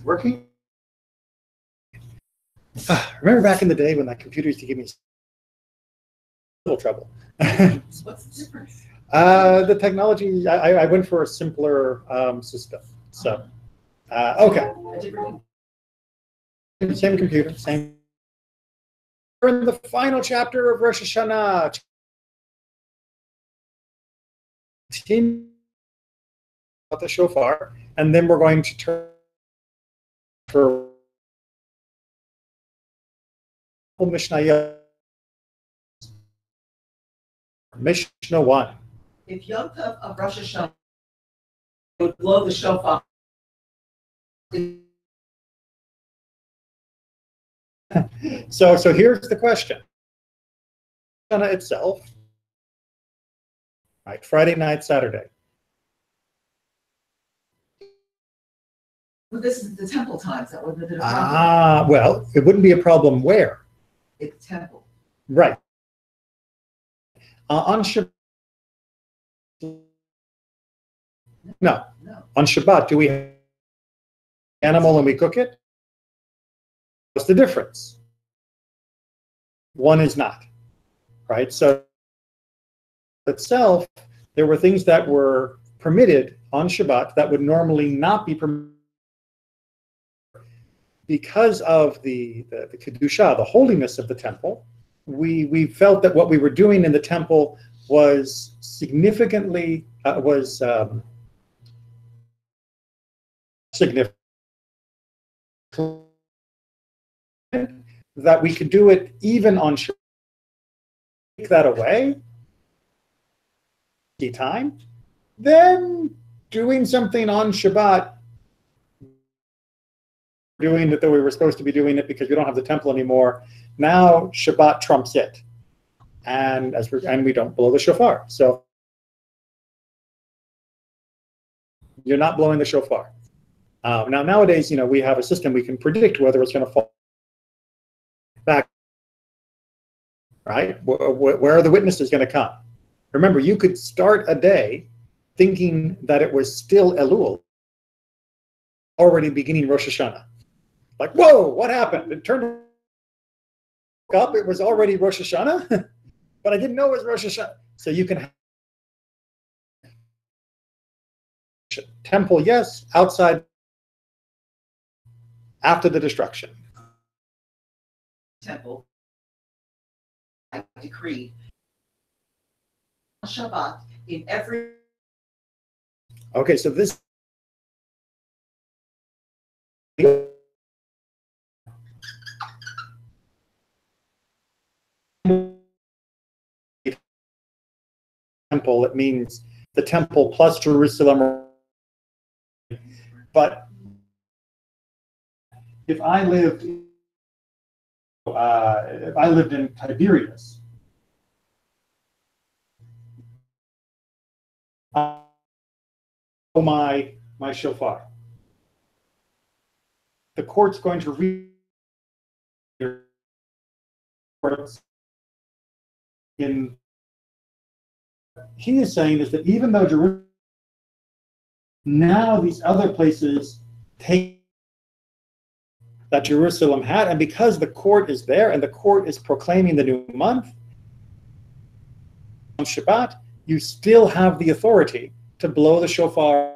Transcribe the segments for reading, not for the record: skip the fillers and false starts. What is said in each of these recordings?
Working? Remember back in the day when that computer used to give me a little trouble? What's the difference? The technology, I went for a simpler system. So, okay. A different. Same computer, same. We're in the final chapter of Rosh HaShanah. Continue about the shofar, and then we're going to turn for Mishnah. Mishnah 1. If Yom Tov of Rosh Hashanah would blow the shofar. So here's the question. HaShanah itself, right? Friday night, Saturday. Well, this is the temple times. That wouldn't have been a problem. Well, it wouldn't be a problem where? It's temple. Right. On Shabbat. No. On Shabbat, do we have an animal and we cook it? What's the difference? One is not, right? So itself, there were things that were permitted on Shabbat that would normally not be permitted because of the kedusha, the holiness of the temple. We felt that what we were doing in the temple was significantly significant, that we could do it even on Shabbat. Take that away, time, then doing something on Shabbat, doing it that we were supposed to be doing it because we don't have the temple anymore. Now Shabbat trumps it, and we don't blow the shofar. So you're not blowing the shofar. Now nowadays, we have a system we can predict whether it's going to fall back. Right? Where are the witnesses going to come? Remember, you could start a day thinking that it was still Elul, already beginning Rosh Hashanah. Like, whoa, what happened? It turned up, it was already Rosh Hashanah, but I didn't know it was Rosh Hashanah. So you can have temple, yes, outside after the destruction. Temple. I decree Shabbat in every. Okay, so this temple, it means the temple plus Jerusalem. But if I lived in Tiberias, my shofar, the court's going to read in. He is saying is that even though Jerusalem, now these other places take that Jerusalem had, and because the court is there and the court is proclaiming the new month on Shabbat, you still have the authority to blow the shofar.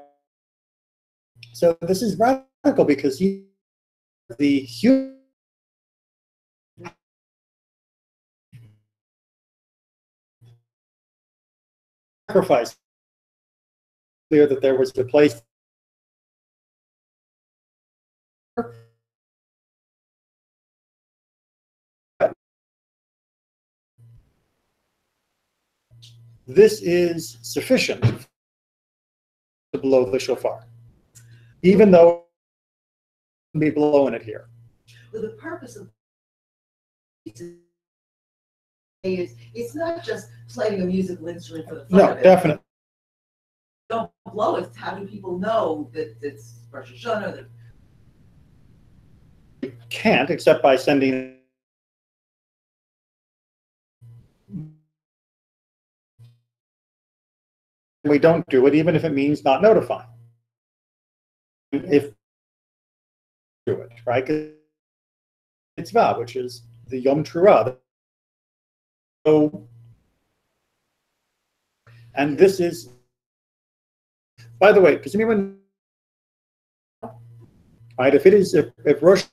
So this is radical because the human sacrifice, clear that there was a place. This is sufficient to blow the shofar, even though be blowing it here. Well, the purpose of is it's not just playing a musical instrument for the fun of it. No, definitely. Don't blow it. How do people know that it's Rosh Hashanah? That You can't except by sending. We don't do it even if it means not notifying. If do it, right? It's Vav, which is the Yom Teruah. So, and this is, by the way, does anyone, right? If it is, if Rosh,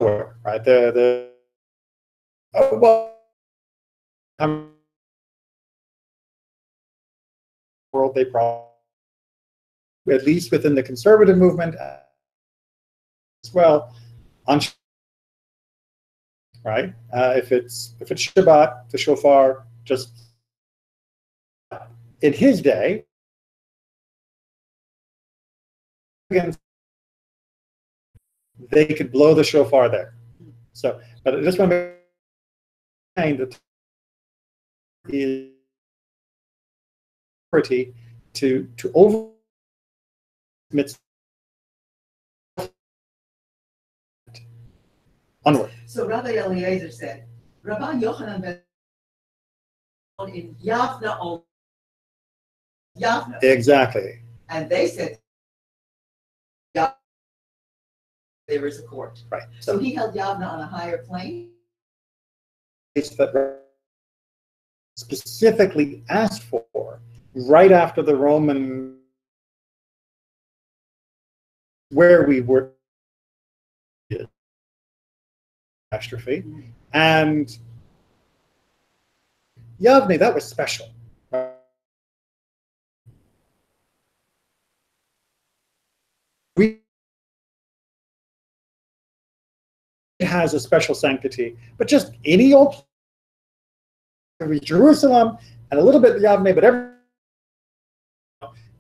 right? Oh, well, world they probably, at least within the conservative movement as well, on right? If it's Shabbat, the shofar just in his day, they could blow the shofar there. So, but I just want to mind that is authority to over onward. So Rabbi Eliezer said, Rabbi Yochanan ben in Yavna only. Yavna. Exactly. And they said, Yavna, there is a court. Right. So he held Yavna on a higher plane? That specifically asked for right after the Roman, where we were catastrophe, and Yavne, that was special. It has a special sanctity, but just any old Jerusalem and a little bit Yavne, but every,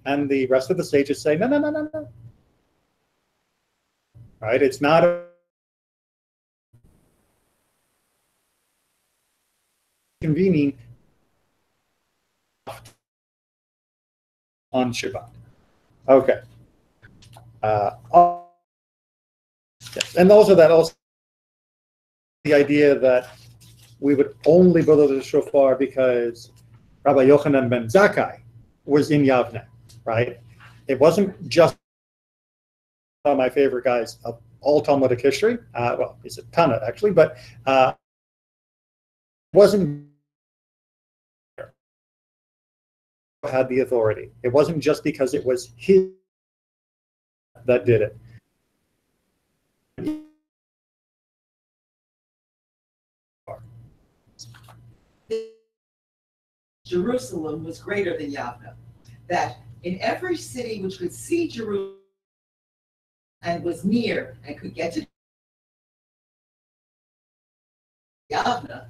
and the rest of the sages say no, no, no, no, no. Right? It's not a convening on Shabbat. Okay. Yes. And also the idea that we would only blow the shofar because Rabbi Yochanan ben Zakkai was in Yavne, right? It wasn't just one of my favorite guys of all Talmudic history. Well, he's a Tana actually, but wasn't had the authority. It wasn't just because it was his that did it. Jerusalem was greater than Yavna. That in every city which could see Jerusalem and was near and could get to Yavna.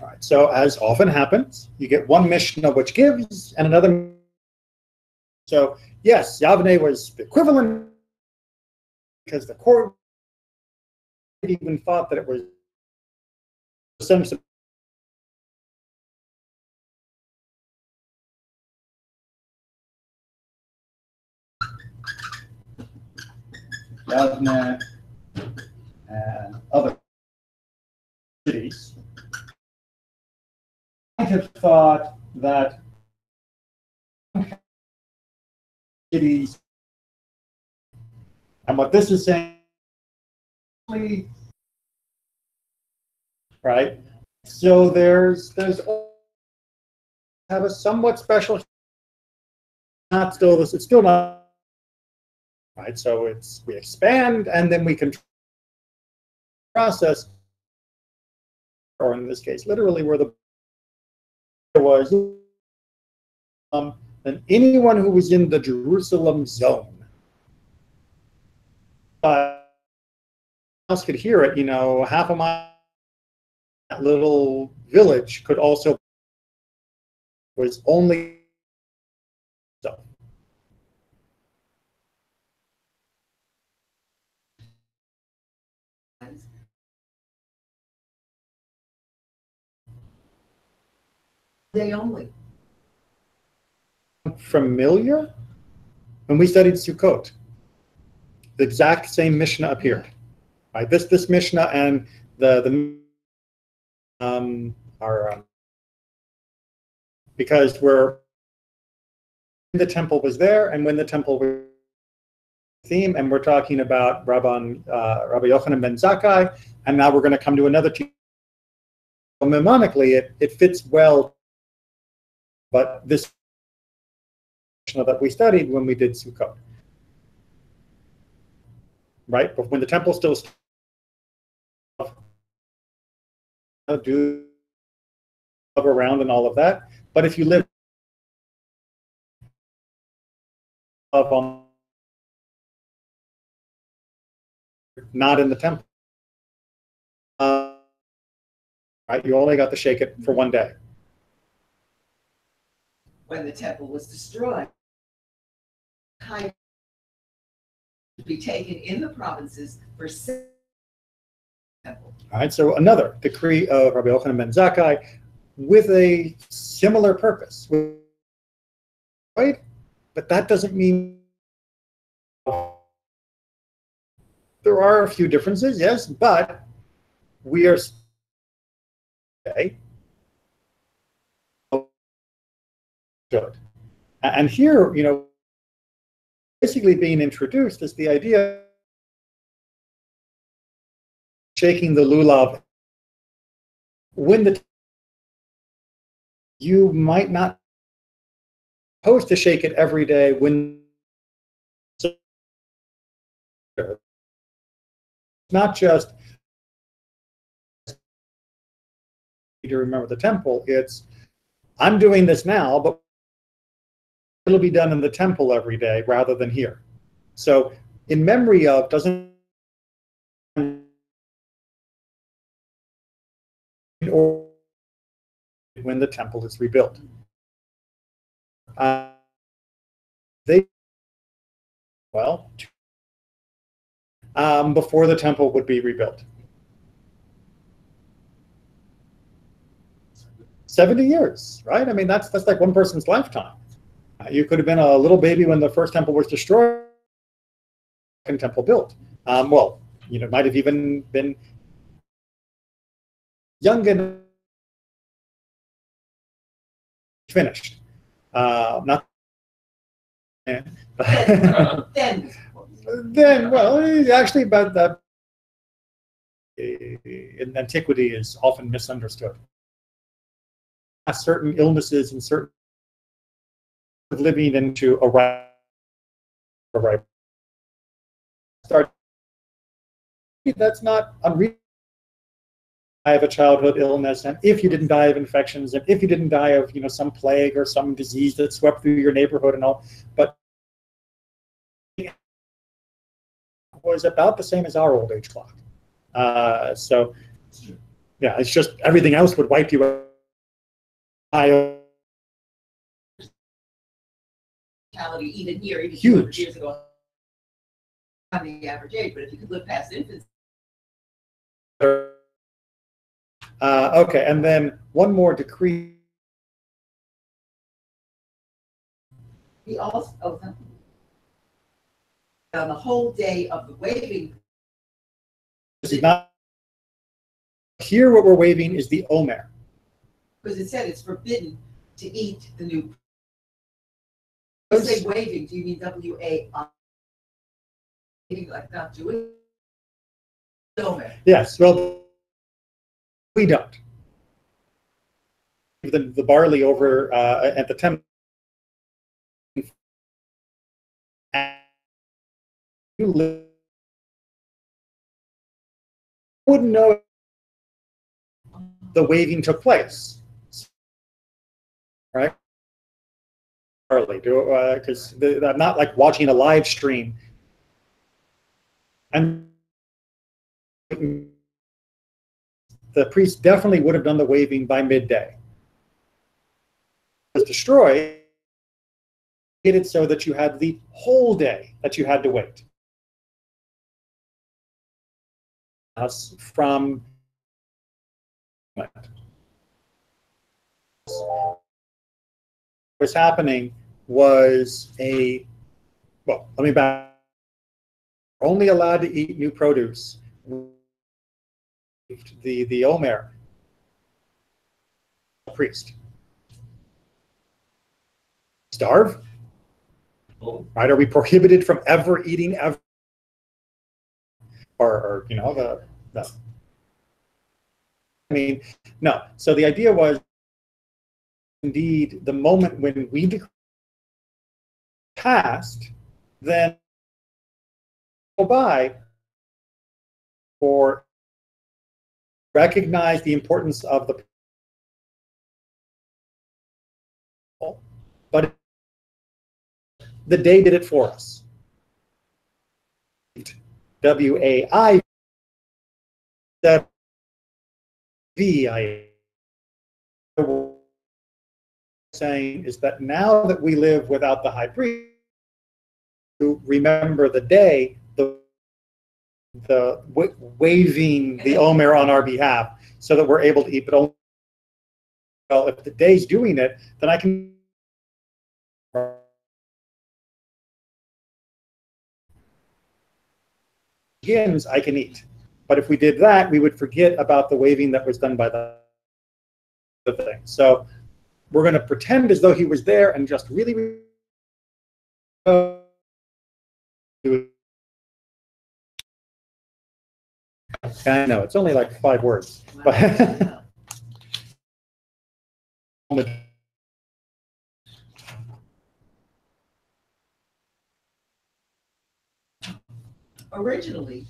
Right. So as often happens, you get one Mishnah which gives and another. So yes, Yavne was the equivalent because the court even thought that it was some. Yavne and other cities. I have thought that cities, and what this is saying, right? So there's have a somewhat special, not still this, it's still not right. So it's we expand and then we can process, or in this case, literally where the was. Than anyone who was in the Jerusalem zone. Else could hear it, half a mile, that little village could also, was only so. They only. Familiar? When we studied Sukkot, the exact same Mishnah appeared. Right? This Mishnah and the because when the temple was there and when the temple was theme, and we're talking about Rabbi Yochanan ben Zakkai, and now we're going to come to another team. Mnemonically, it fits well, but this that we studied when we did Sukkot, right? But when the temple still do around and all of that, but if you live not in the temple, right? You only got to shake it for one day. When the temple was destroyed, kind to be taken in the provinces for temple. All right, so another decree of Rabbi Yochanan ben Zakkai with a similar purpose, right? But that doesn't mean there are a few differences, yes, but we are okay. Good. And here, basically being introduced is the idea of shaking the lulav when you might not supposed to shake it every day when not just to remember the temple, it's I'm doing this now, but it'll be done in the temple every day rather than here. So in memory of doesn't when the temple is rebuilt. Before the temple would be rebuilt. 70 years, right? I mean, that's like one person's lifetime. You could have been a little baby when the first temple was destroyed, second temple built. Might have even been young and finished. Not then. Well, actually, about that in antiquity is often misunderstood. Certain illnesses and certain living into a right start. That's not unreasonable. I have a childhood illness, and if you didn't die of infections, and if you didn't die of some plague or some disease that swept through your neighborhood and all, but it was about the same as our old age clock. So yeah, it's just everything else would wipe you out. Even here, even huge 200 years ago, on the average age, but if you could live past infancy. Okay, and then one more decree. He also on the whole day of the waving. This is not here. What we're waving is the Omer. Because it said it's forbidden to eat the new. When you say waving, do you mean W-A-I? Like not doing it? Yes, well, we don't. The barley over at the temple. You wouldn't know the waving took place, right? Because I'm not like watching a live stream, and the priest definitely would have done the waving by midday. It was destroyed, made it so that you had the whole day that you had to wait. From what was happening was let me back. Only allowed to eat new produce. The Omer priest. starve? Right? Are we prohibited from ever eating ever? Or you know, the I mean, no. So the idea was indeed the moment when we passed, then go by or recognize the importance of the people, but the day did it for us. WAI saying is that now that we live without the high priest, to remember the day, the waving the Omer on our behalf, so that we're able to eat. But only, well, if the day's doing it, then I can begins, I can eat. But if we did that, we would forget about the waving that was done by the thing. So we're going to pretend as though he was there and just really I know it's only like 5 words, but Originally,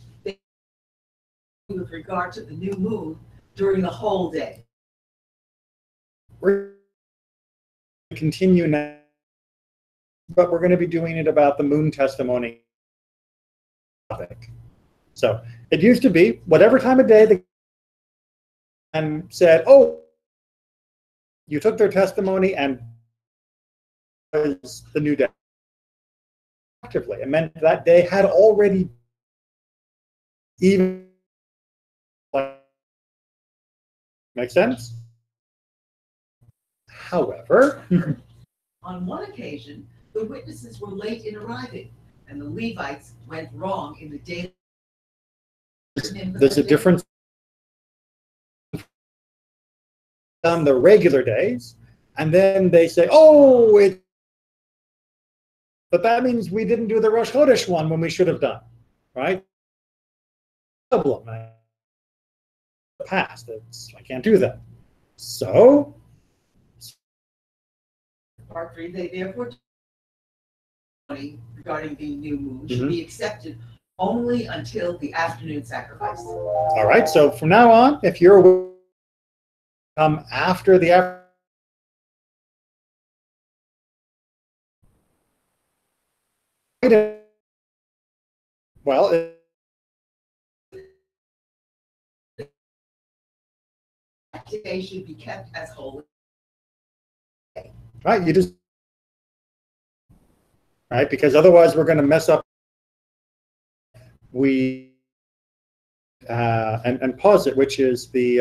with regard to the new moon during the whole day. We're going to continue now, but we're going to be doing it about the moon testimony topic. So it used to be whatever time of day the and said, oh, you took their testimony and it was the new day. Actively, it meant that day had already even. Make sense? However, on one occasion, the witnesses were late in arriving, and the Levites went wrong in the day. There's a difference on the regular days, and then they say, oh, but that means we didn't do the Rosh Chodesh one when we should have done, right? Problem. Past. I can't do that. So, Part 3, they therefore regarding the new moon should be accepted only until the afternoon sacrifice. All right. So from now on, if you're after the afternoon, well, Today should be kept as holy. Right, you just right, because otherwise we're going to mess up. We and pause it, which is the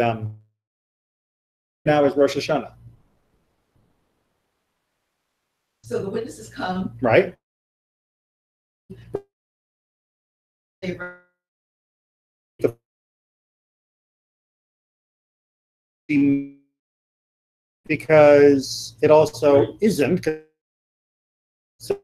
now is Rosh Hashanah. So the witnesses come. Right. Because it also isn't. So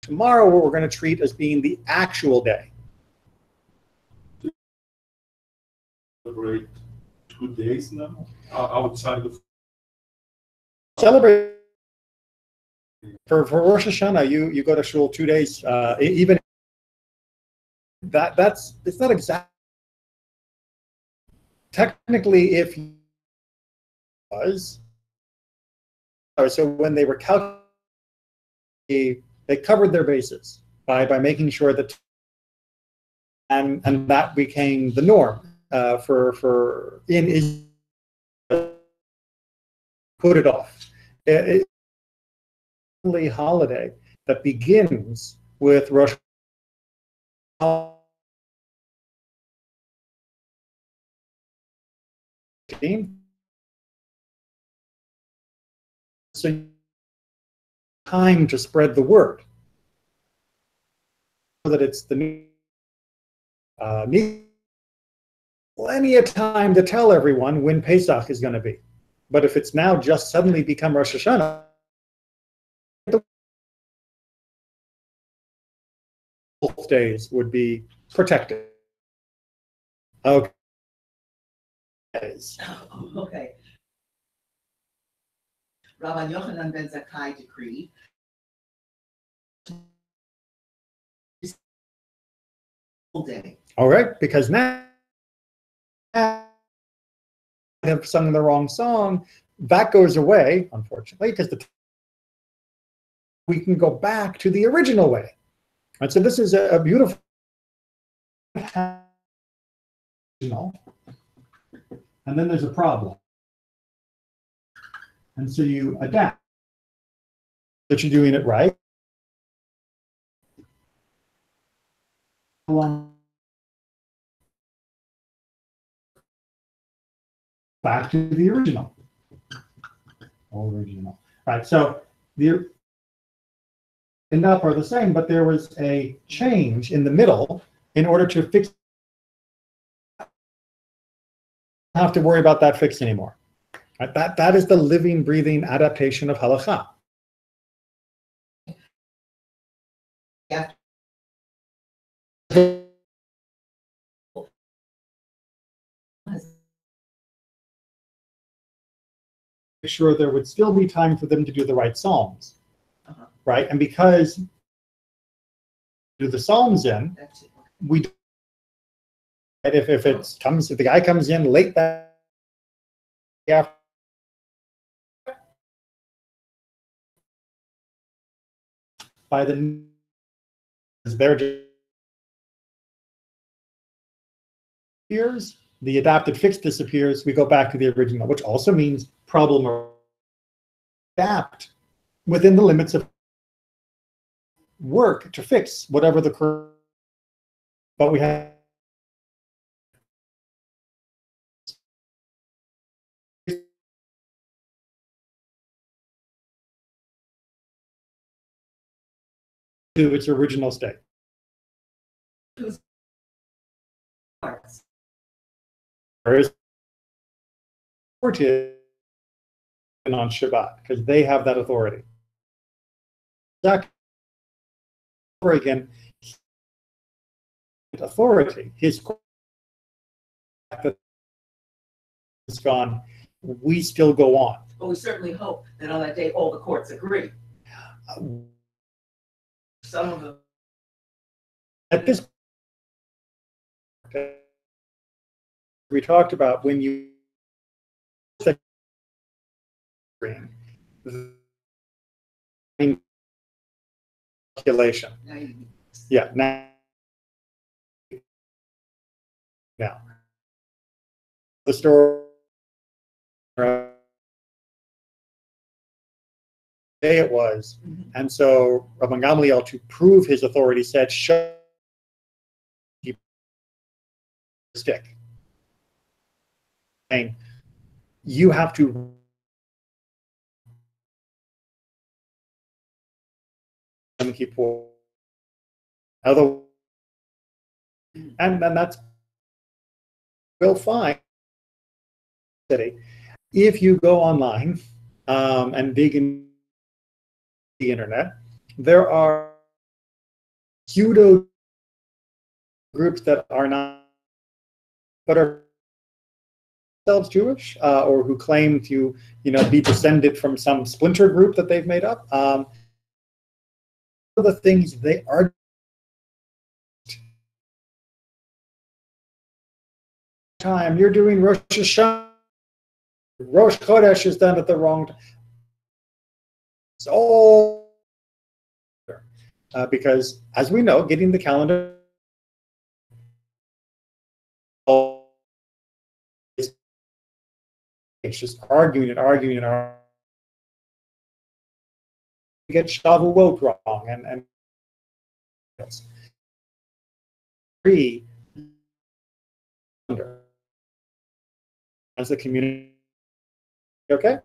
tomorrow, what we're going to treat as being the actual day. Celebrate 2 days now outside of. Celebrate for Rosh Hashanah. You go to shul 2 days, even. That's it's not exact. Technically, if he was so when they were calculating, they covered their bases by making sure that and that became the norm for in Israel. Put it off. It's a holiday that begins with Rosh Hashanah. So time to spread the word so that it's the plenty of time to tell everyone when Pesach is going to be. But if it's now just suddenly become Rosh Hashanah, both days would be protected. Okay. Okay. Rabbi Yochanan ben Zakkai decreed day. All right, because now I have sung the wrong song. That goes away, unfortunately, because we can go back to the original way. And so this is a beautiful, and then there's a problem. And so you adapt that you're doing it right. Back to the original. Right, so the end up are the same, but there was a change in the middle in order to fix. Don't have to worry about that fix anymore. Right? That is the living, breathing adaptation of halakha. Yeah. Sure, there would still be time for them to do the right psalms, right? And because do the psalms in, we if the guy comes in late that after by the their years, the adapted fix disappears. We go back to the original, which also means problem or adapt within the limits of work to fix whatever the current. But we have to its original state. Whereas on Shabbat, because they have that authority. Again, authority, his is gone, we still go on. But we certainly hope that on that day all the courts agree. Some of them. At this point, we talked about when you calculation. Yeah, now the story day it was, and so Rabban Gamliel, to prove his authority, said, "Show stick." And you have to keep other, and then that's will find if you go online and dig in the internet, there are pseudo groups that are not, but are themselves Jewish or who claim to, be descended from some splinter group that they've made up. The things they are. Time you're doing Rosh HaShanah. Rosh Chodesh is done at the wrong time. It's all because, as we know, getting the calendar is just arguing and arguing and arguing. You get Shavuot wrong and three as the community. Okay.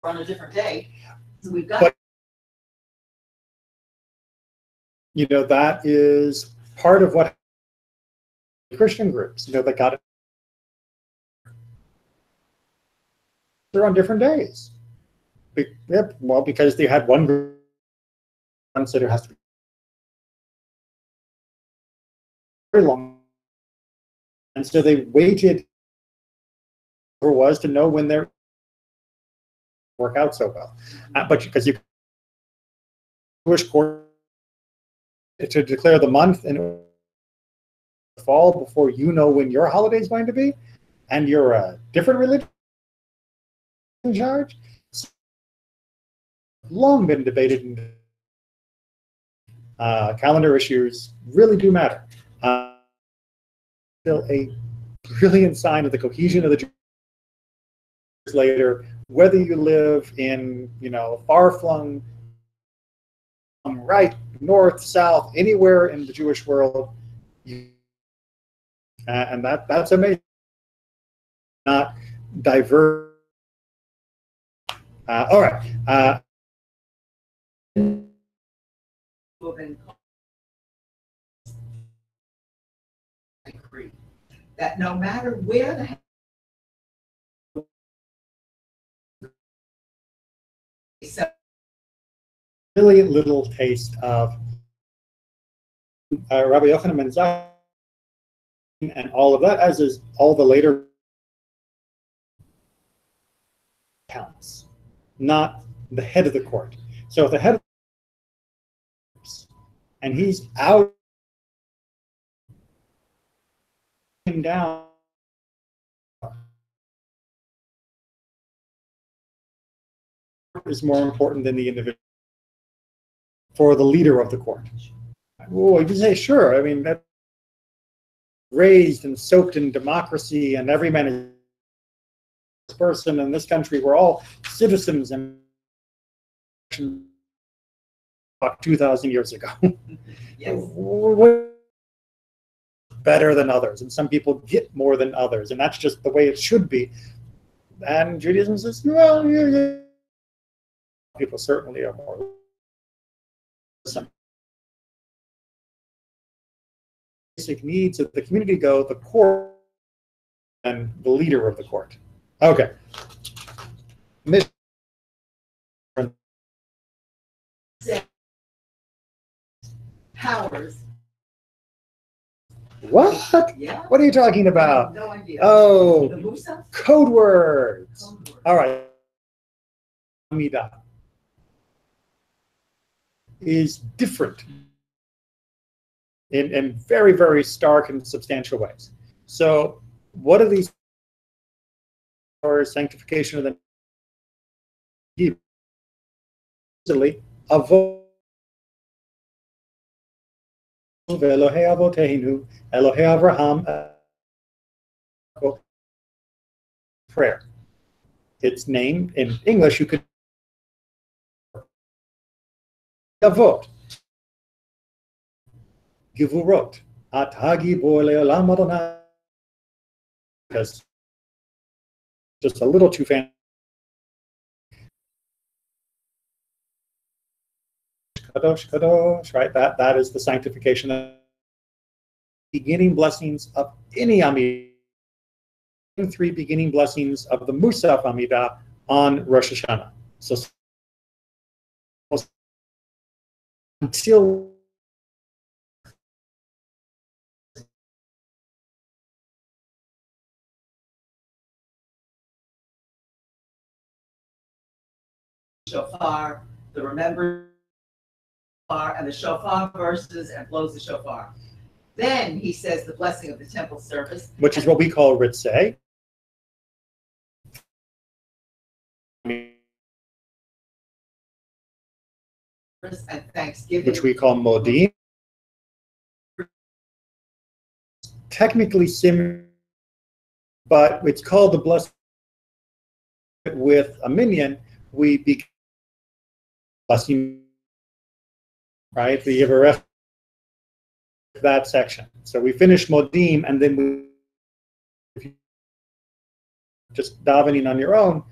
On a different day, so we've got. But, that is part of what Christian groups, that got it. They're on different days. Yep, well, because they had one group consider has to be very long, and so they waited for was to know when their work out so well, but because you Jewish court to declare the month and fall before you know when your holiday is going to be, and you're a different religion in charge. It's long been debated, and calendar issues really do matter. Still a brilliant sign of the cohesion of the Jews later, whether you live in far-flung right, north, south, anywhere in the Jewish world, and that's amazing. Not diverse. All right. That no matter where the really little taste of Rabbi Yochanan ben Zakkai and all of that, as is all the later counts, not the head of the court. So if the head of the court, and he's out and down, is more important than the individual for the leader of the court. Well, you can say, sure. I mean, that's raised and soaked in democracy, and every man is a person in this country. We're all citizens, and 2,000 years ago. Yes. We're better than others, and some people get more than others, and that's just the way it should be. And Judaism says, well, yeah. People certainly are more. Some basic needs of the community go the court and the leader of the court. Okay. Powers. What? Yeah. What are you talking about? No idea. Oh, The Musa? code words. Code word. All right. Amidah is different in very, very stark and substantial ways. So what are these? Or sanctification of the Hebrew? Avot Elohei Avoteinu, Elohei Avraham, prayer. Its name in English you could Avot, Givurot, At Hagibor Leolam Adonai. Because just a little too fancy. Kadosh, Kadosh, right? That is the sanctification. Beginning blessings of any Amidah. 3 beginning blessings of the Musaf Amidah on Rosh Hashanah. So until Shofar, the remember and the shofar verses, and blows the shofar. Then he says the blessing of the temple service, which is what we call Ritzeh. And Thanksgiving, which we call Modim. Technically similar, but it's called the blessing. With a minion, we begin blessing, right? We give a ref that section. So we finish Modim, and then we just davening on your own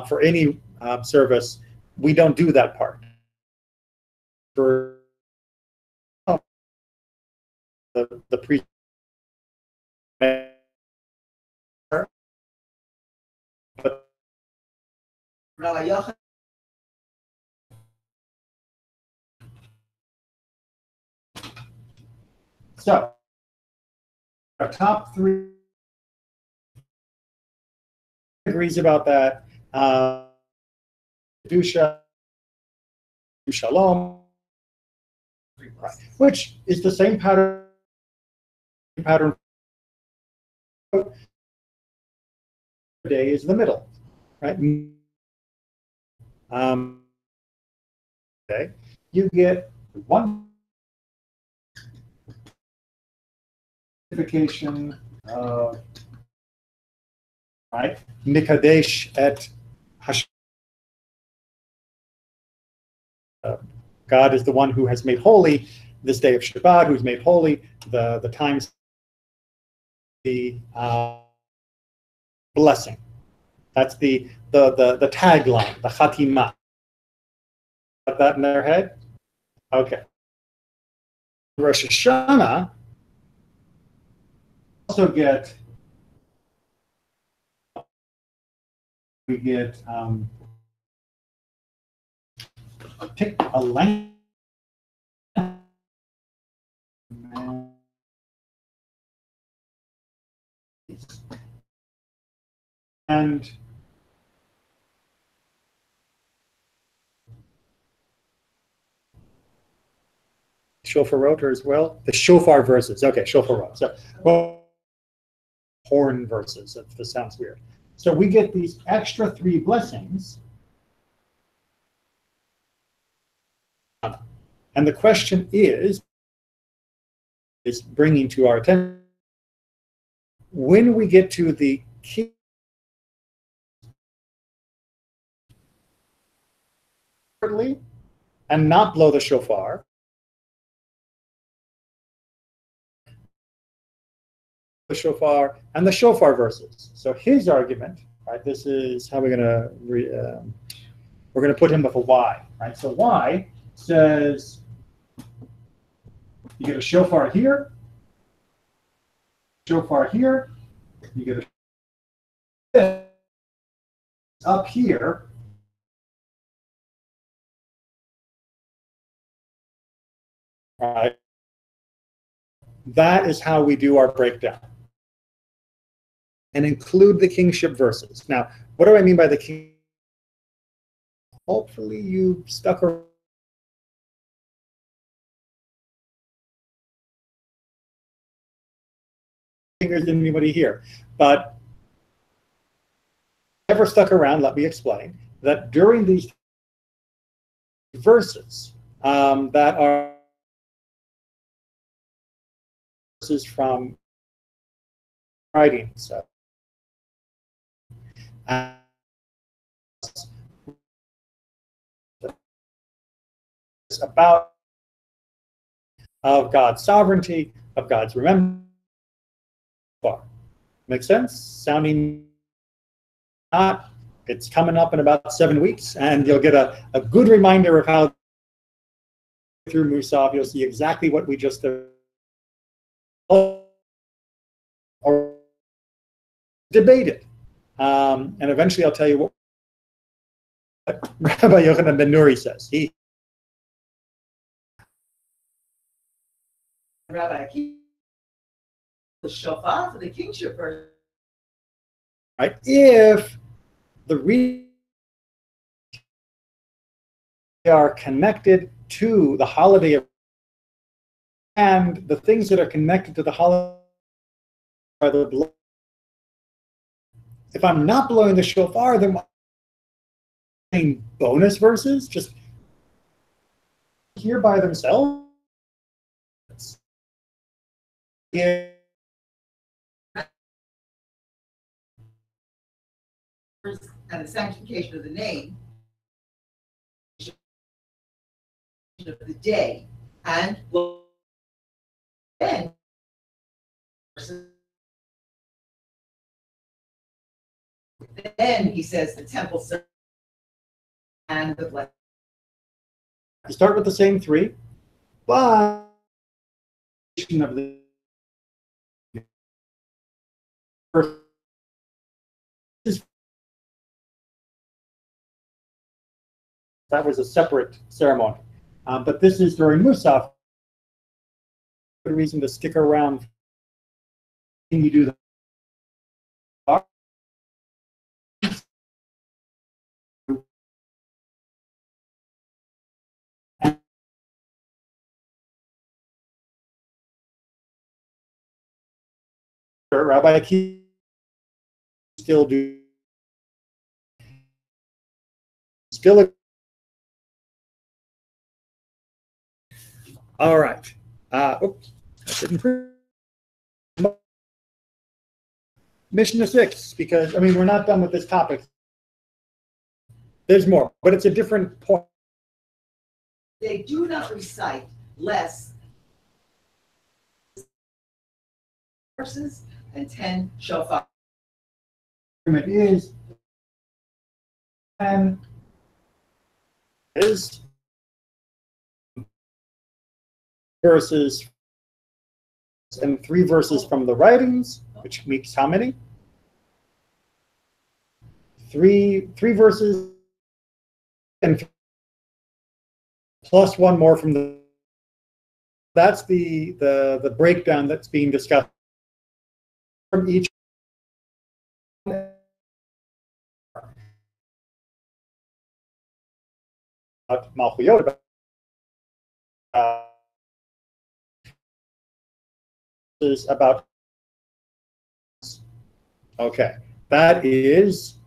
for any service. We don't do that part. For the priest But Rabbi Yochanan, so our top three agrees about that. Kedusha, Shalom, right, which is the same pattern. Day is the middle, right? Okay, you get one identification of right Mikadesh et HaShanah. God is the one who has made holy this day of Shabbat, who's made holy the times, the blessing. That's the tagline, the Chatimah. Got that in their head? Okay. Rosh Hashanah also we get pick a length and shofar rotor as well. The shofar verses. Okay, shofar rotor. So, well, horn verses. That sounds weird. So we get these extra 3 blessings. And the question is bringing to our attention, when we get to the key and not blow the shofar, the shofar and the shofar verses. So his argument, right? This is how we're going to put him with a Y, right? So Y says you get a shofar here, you get a up here. Right. That is how we do our breakdown. And include the kingship verses. Now, what do I mean by the king? Hopefully you stuck around. Fingers than anybody here. But never stuck around, let me explain that during these verses that are verses from writings. About of God's sovereignty, of God's remembrance. Makes sense? Sounding not. It's coming up in about 7 weeks, and you'll get a good reminder of how through Musaf, you'll see exactly what we just or debated. And eventually I'll tell you what Rabbi Yochanan ben Nuri says. Rabbi, the shofar for the kingship verse. Right? If the are connected to the holiday of, and the things that are connected to the holiday are the blow. If I'm not blowing the shofar, then bonus verses just here by themselves. Yeah. And the sanctification of the name of the day, and then he says the temple and the blessing. You start with the same 3, but of the That was a separate ceremony. But this is during Musaf. Good reason to stick around. Can you do the Rabbi Akiva still do still all right. Oops, I didn't Mishnah 6, because I mean we're not done with this topic. There's more, but it's a different point. They do not recite less verses and 10 shofar. It is verses and 3 verses from the writings, which makes how many? Three verses and plus 1 more from the. That's the breakdown that's being discussed from each. Malchuyot, is about. Okay, that is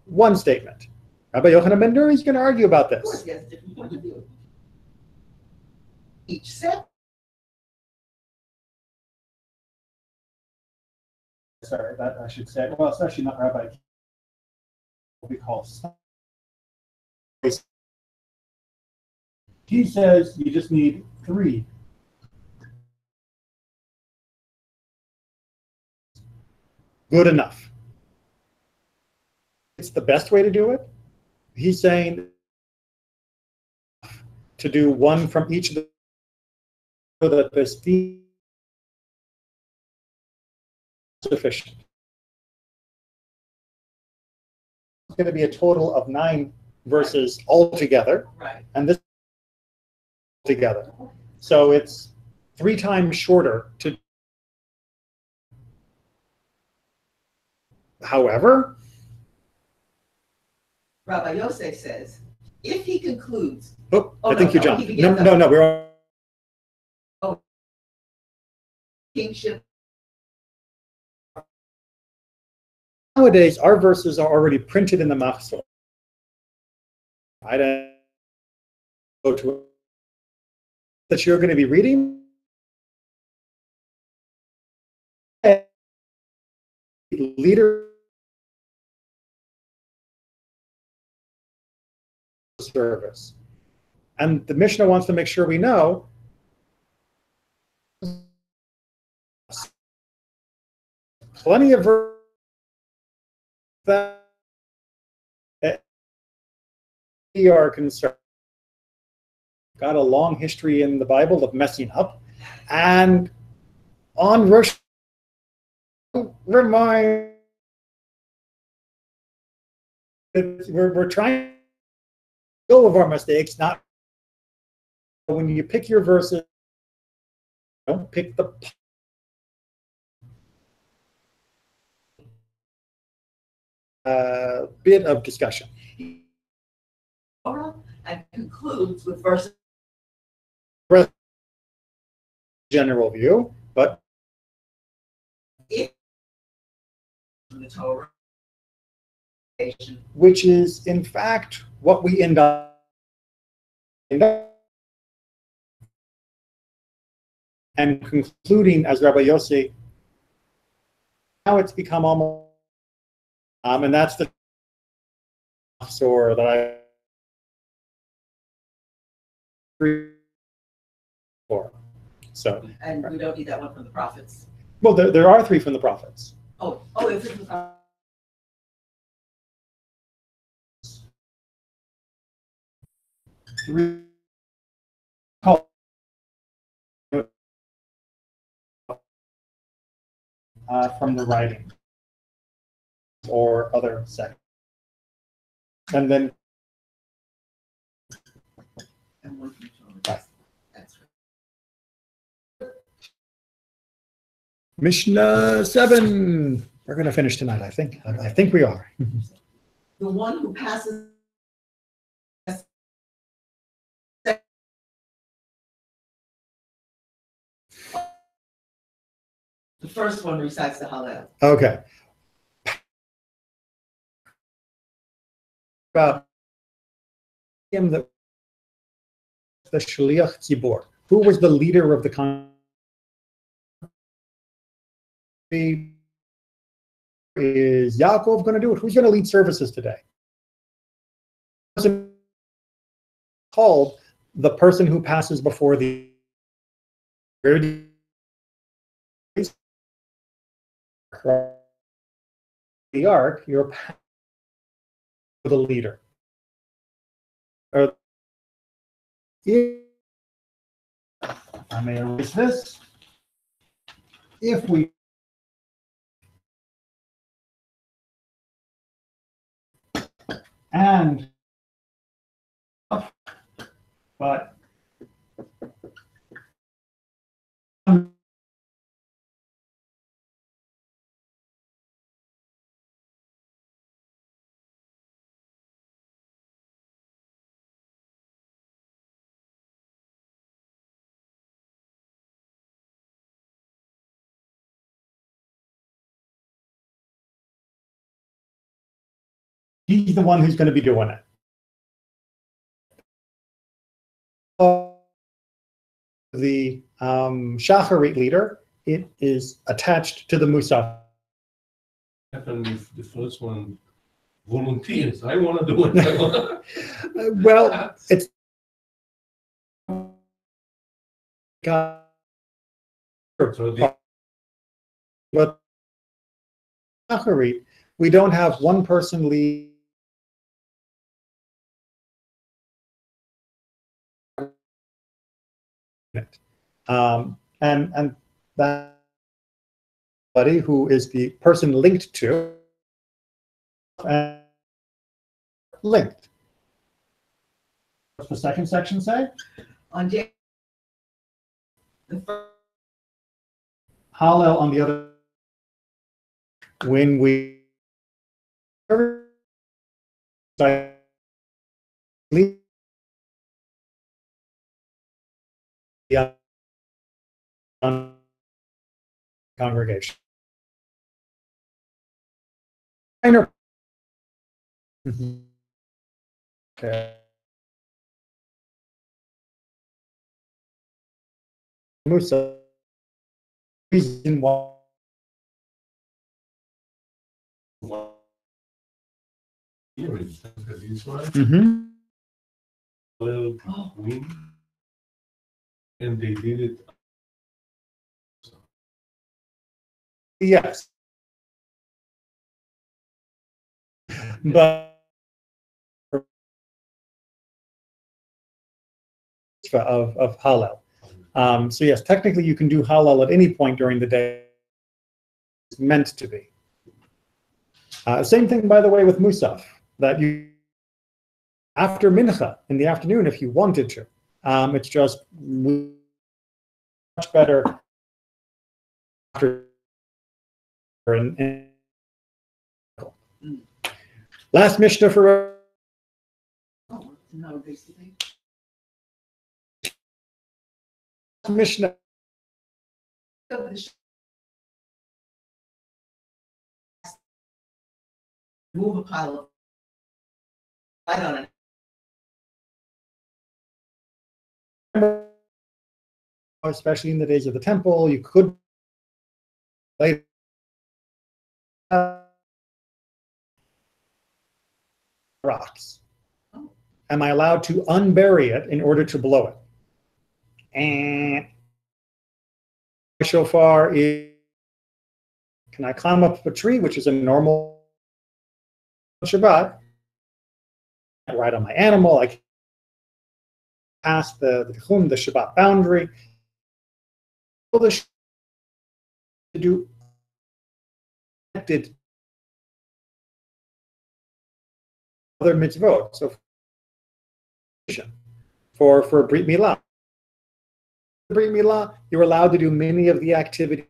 one statement. Rabbi Yochanan ben Nuri is going to argue about this. Of course, he has a different point of view. Each set. Sorry, that I should say. Well, it's actually not Rabbi. What we call. He says you just need 3. Good enough. It's the best way to do it. He's saying to do 1 from each of the, so that this theme is sufficient. It's going to be a total of 9 verses altogether, Right. and this together. So it's 3 times shorter to. However, Rabbi Yosef says, if he concludes. I think you jumped. He begins No, we're on. Kingship. Nowadays, our verses are already printed in the Machzor. I don't go to that you're going to be reading. Leader service. And the Mishnah wants to make sure we know plenty of verses that we are concerned. Got a long history in the Bible of messing up, and on Rosh remind that we're trying to go of our mistakes. Not when you pick your verses, don't pick the bit of discussion. And concludes with verses. General view, but If the Torah, which is in fact what we end up and concluding as Rabbi Yossi. Now it's become almost, and that's the source that I for. So, and we don't need that one from the prophets. Well, there are 3 from the prophets. If it's from the From the writing. or other sects. And then And one from Torah. Right. That's right. Mishnah 7. We're going to finish tonight, I think. I think we are. The one who passes the first one recites the Hallel. Okay. About him, the Shliach Tzibor. Who was the leader of the country? Is Yaakov going to do it? Who's going to lead services today? Called the person who passes before the ark. You're the leader. Or if, I may erase this. If we and but he's the one who's going to be doing it. The Shacharit leader, it is attached to the Musaf. Happen if the first one volunteers? I want to do it. Well, it's So but Shacharit, we don't have one person lead. And that buddy who is the person linked to and linked. What's the second section say? On day the first Hallel on the other. When we congregation. Okay. Musa, reason why. here is this one. Mm-hmm. Little win, and they did it. Yes. But of Hallel. So yes, technically you can do Hallel at any point during the day. It's meant to be. Same thing, by the way, with Musaf, that you after Mincha in the afternoon if you wanted to. It's just much better after. Last Mishnah for no, basically. Mishnah. Move a pile of light on it. Especially in the days of the temple, you could light rocks. Oh. Am I allowed to unbury it in order to blow it? And shofar is, can I climb up a tree, which is a normal Shabbat, ride on my animal, I can pass the Shabbat boundary. To do other mitzvot. So for Brit Milah, you're allowed to do many of the activities.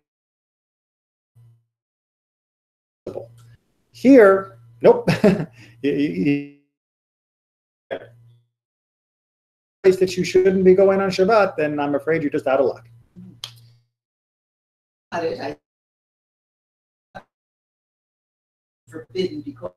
Here, nope. Place that you shouldn't be going on Shabbat, then I'm afraid you're just out of luck. Forbidden because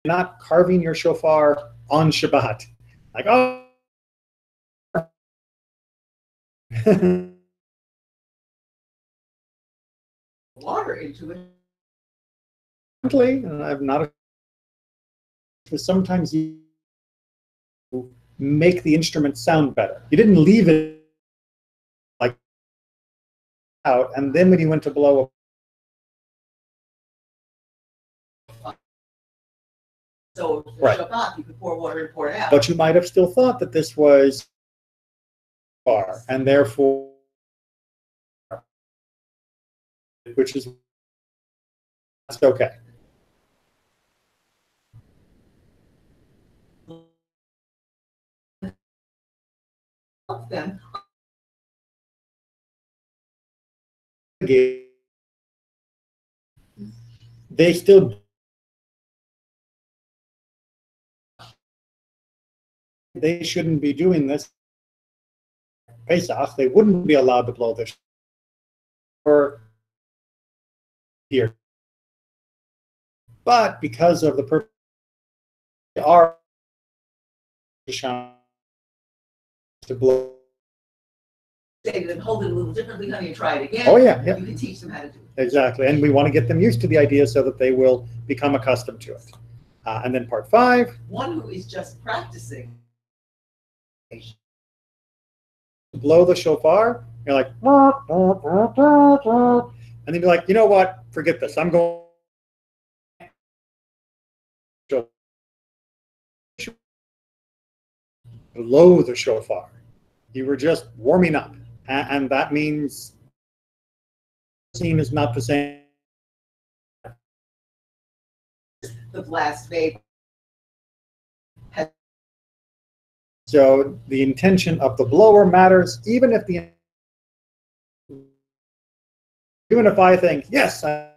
not carving your shofar on Shabbat. Like, oh. water into it. I'm not. Sometimes you make the instrument sound better. You didn't leave it like out, and then when you went to blow So right. Shabbat, you could pour water and pour it out. But you might have still thought that this was far, and therefore, which is that's okay. Them. They still. They shouldn't be doing this. Pesach, they wouldn't be allowed to blow this. Or here. But because of the purpose, they are to blow. Say to them, hold it a little differently, honey, and try it again. Oh, yeah. You can teach them how to do it. Exactly. And we want to get them used to the idea so that they will become accustomed to it. And then part 5. One who is just practicing. Blow the shofar. You're like, and then you're like, you know what? Forget this. I'm going. Blow the shofar. You were just warming up. And that means scene is not the same. The blast vape. So the intention of the blower matters, even if I think, yes, I'm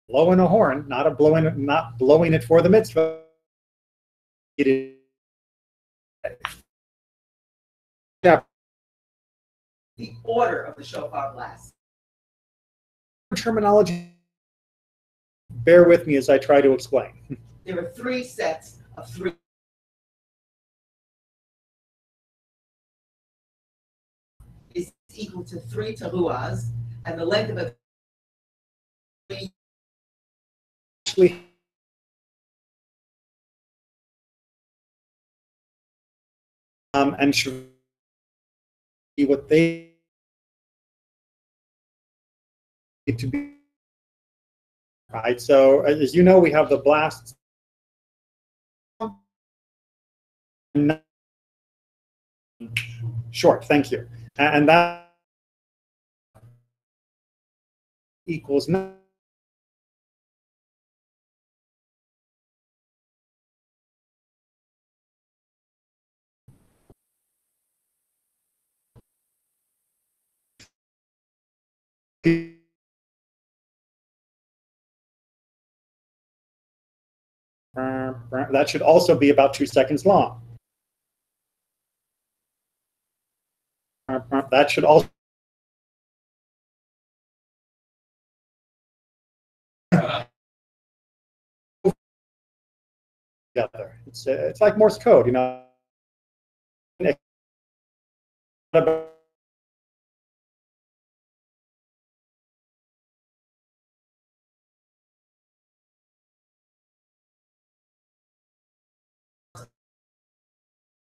blowing a horn, not blowing it for the mitzvah. It is the order of the shofar blast. Terminology. Bear with me as I try to explain. There are 3 sets of 3. Is equal to 3 teruahs, and the length of a 3. Actually, and should be what they need to be. Right. So as you know, we have the blasts. Short. Thank you. And that equals 9. That should also be about 2 seconds long. That should also. Together. It's like Morse code, you know.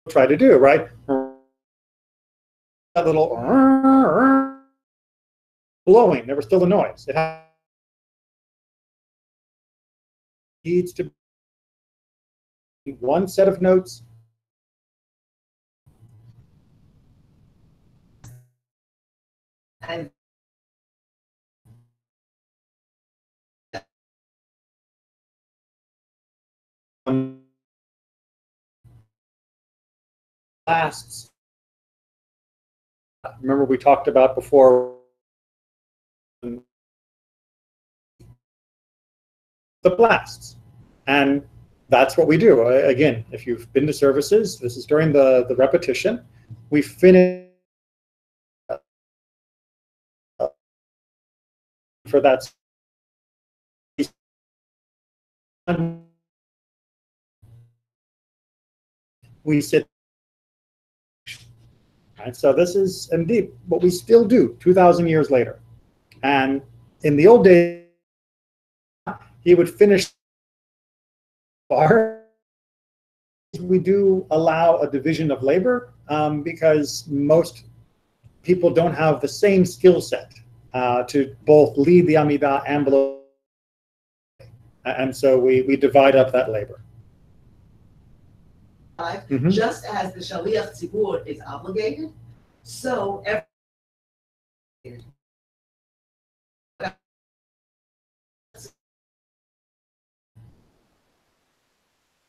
Try to do, right? That little blowing, there was still a noise. It needs to be one set of notes. And Blasts. Remember we talked about before the blasts. And that's what we do. Again, if you've been to services, this is during the repetition. We finish for that. We sit. Right, so this is indeed what we still do 2,000 years later. And in the old days, he would finish bar. We do allow a division of labor because most people don't have the same skill set to both lead the Amidah and below. And so we divide up that labor. just as the Shaliach Tzibur is obligated, so every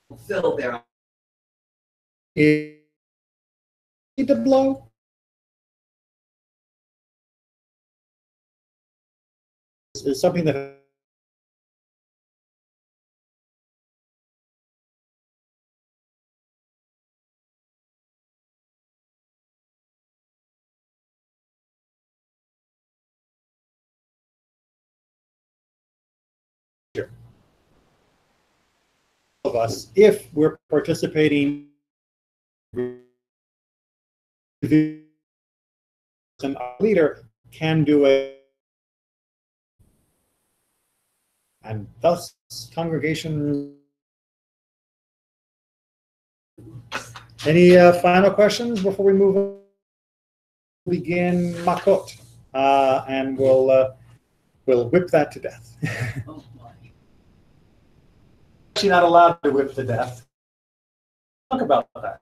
fulfill their Is the blow? Is something that of us, if we're participating, and our leader can do it, and thus congregation. Any final questions before we move on? Begin Makot, and we'll whip that to death. oh my. Actually, not allowed to whip to death. Talk about that.